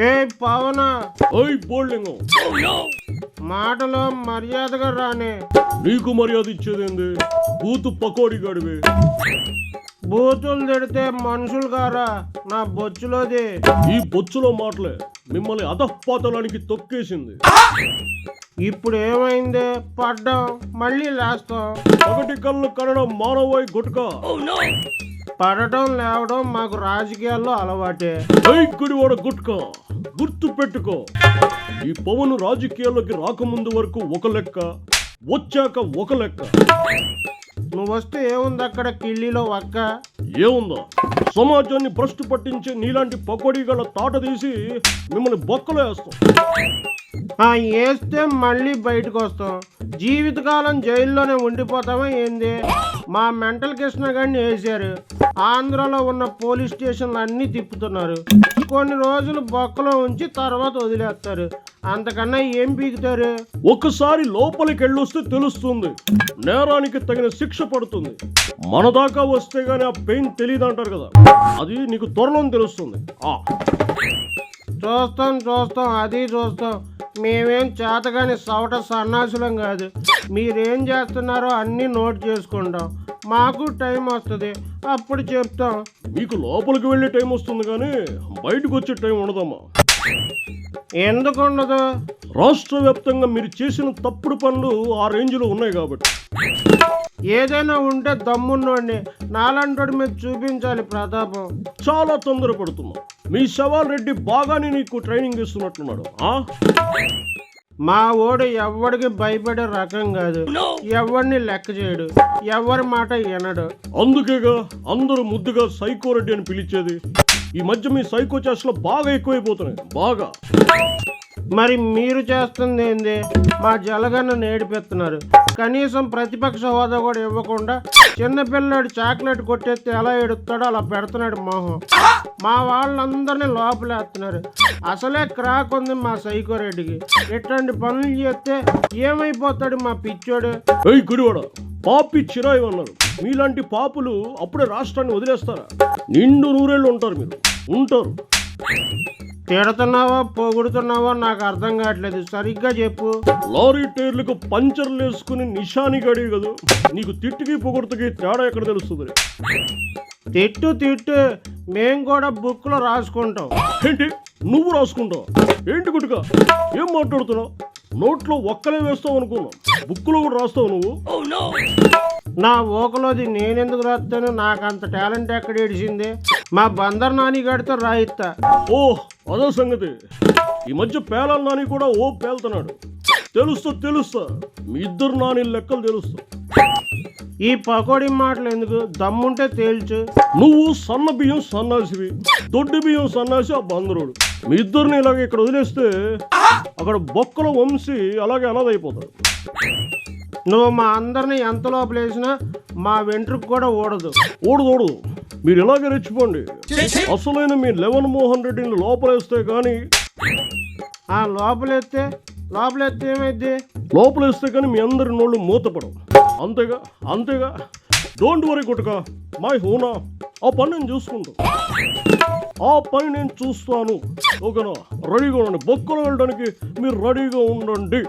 ఏ పవన, ఓయ్ బోల్డింగ్, మాటలో మర్యాదగా రానే. నీకు మర్యాద ఇచ్చేదేంది? బూతు పకోడి గడివి. బూతులు తిడితే మనుషులు గారా నా బొచ్చులోది. ఈ బొచ్చులో మాటలే మిమ్మల్ని అధఃపాతాళానికి తొక్కేసింది. ఇప్పుడు ఏమైంది? పడ్డాం, మళ్ళీ లేస్తాం. ఒకటి కళ్ళు కనడం మానవాయి గుట్క. పడటం లేవడం మాకు రాజకీయాల్లో అలవాటే. గుడివాడ గుట్క గుర్తు పెట్టుకో. ఈ పవన్ రాజకీయాల్లోకి రాకముందు వరకు ఒక లెక్క, వచ్చాక ఒక లెక్క. నువ్వు వస్తే ఏముంది అక్కడ కిళ్ళీలో ఒక్క? ఏముందో, సమాజాన్ని భ్రష్టు పట్టించే నీలాంటి పకోడీగల తాట తీసి మిమ్మల్ని బొక్కలో వేస్తాం. వేస్తే మళ్ళీ బయటకు వస్తాం. జీవితకాలం జైల్లోనే ఉండిపోతామా ఏంది? మా మెంటల్ కృష్ణ గారిని వేశారు. ఆంధ్రాలో ఉన్న పోలీస్ స్టేషన్లు అన్నీ తిప్పుతున్నారు. కొన్ని రోజులు బొక్కలో ఉంచి తర్వాత వదిలేస్తారు. అంతకన్నా ఏం పీకుతారు? ఒక్కసారి లోపలికి వెళ్ళొస్తే తెలుస్తుంది, నేరానికి తగిన శిక్ష పడుతుంది. మన దాకా వస్తే గానీ ఆ పెయిన్ తెలియదు అంటారు కదా, అది నీకు త్వరలో తెలుస్తుంది. చూస్తాం, అది చూస్తాం. మేమేం చేతగాని సవట సన్నాసులం కాదు. మీరేం చేస్తున్నారో అన్నీ నోట్ చేసుకుంటాం. మాకు టైం వస్తుంది, అప్పుడు చెప్తాం. మీకు లోపలికి వెళ్ళే టైం వస్తుంది కానీ బయటకు వచ్చే టైం ఉండదమ్మా. ఎందుకు ఉండదు? రాష్ట్ర వ్యాప్తంగా మీరు చేసిన తప్పుడు పనులు ఆ రేంజ్లో ఉన్నాయి కాబట్టి. ఏదైనా ఉంటే దమ్మున్నోడిని నాలంటోడి మీద చూపించాలి ప్రతాపం. చాలా తొందరపడుతున్నా. మీ సవాల్ రెడ్డి బాగానే నీకు ట్రైనింగ్ ఇస్తున్నట్టున్నాడు. మా ఓడు ఎవడికి భయపడే రకం కాదు. ఎవరిని లెక్క చేయడు, ఎవరి మాట వినడు. అందుకేగా అందరూ ముద్దుగా సైకో రెడ్డి అని పిలిచేది. ఈ మధ్య మీ సైకో చేష్టలు బాగా ఎక్కువైపోతున్నాయి, బాగా. మరి మీరు చేస్తుంది ఏంది? మా జలగన్న నేడిపెత్తున్నారు. కనీసం ప్రతిపక్ష హోదా కూడా ఇవ్వకుండా చిన్నపిల్లాడు చాక్లెట్ కొట్టేస్తే ఎలా ఎడుస్తాడో అలా పెడుతున్నాడు మొహం. మా వాళ్ళందరినీ లోపలేస్తున్నారు. అసలే క్రాక్ ఉంది మా సైకో రెడ్డికి. ఇట్లాంటి పనులు చేస్తే ఏమైపోతాడు మా పిచ్చోడు? గుడివాడ పాపి చిరాయి అన్నారు. మీలాంటి పాపులు అప్పుడే రాష్ట్రాన్ని వదిలేస్తారా? నిండు నూరేళ్ళు ఉంటారు మీరు, ఉంటారు. తిడుతున్నావో పొగుడుతున్నావో నాకు అర్థం కావట్లేదు, సరిగ్గా చెప్పు. లారీ టైర్లకు పంచర్లు వేసుకుని నిషాని గడి కదా, నీకు తిట్టుకి పొగుడుతుకి తేడా ఎక్కడ తెలుస్తుంది? తిట్టు మేం కూడా బుక్ లో రాసుకుంటాం. ఏంటి నువ్వు రాసుకుంటావు? ఏంటి గుట్టుగా ఏం మాట్లాడుతున్నావు? నోట్లో ఒక్కలే వేస్తావు అనుకున్నావు, బుక్ లో కూడా రాస్తావు నువ్వు? నా ఓకలోది నేనెందుకు రాస్తాను? నాకు అంత టాలెంట్ ఎక్కడ ఏడిసింది? మా బందర్ నాని గడితో రాయిస్తా. అదో సంగతి. ఈ మధ్య పేలాల నాని కూడా పేలుతున్నాడు. తెలుస్తా మీ ఇద్దరు నాని లెక్కలు తెలుస్తా. ఈ పకోడీ మాటలు ఎందుకు? దమ్ముంటే తేల్చు. నువ్వు సన్న బియ్యం సన్నాసివి, దొడ్డి బియ్యం సన్నాసి ఆ బందరుడు. మీ ఇద్దరిని ఇలాగ ఇక్కడ వదిలేస్తే అక్కడ బొక్కల వంశీ అలాగే అనాథైపోతాడు. నువ్వు మా అందరిని ఎంత లోపలేసినా మా వెంట్రుకు కూడా ఓడదు. మీరు ఇలాగే రెచ్చిపోండి. అసలైన మీ లెవెన్ మోహన్ రెడ్డిని లోపలేస్తే కానీ లోపలెత్తే ఏమైద్ది? లోపలేస్తే కానీ మీ అందరి నోళ్ళు మూతపడవు. అంతేగా. డోంట్ వరీ గుట్కా, మై హూనా. ఆ పని నేను చూస్తాను. ఓకేనా? రెడీగా ఉండండి. బొక్కలు వెళ్ళడానికి మీరు రెడీగా ఉండండి.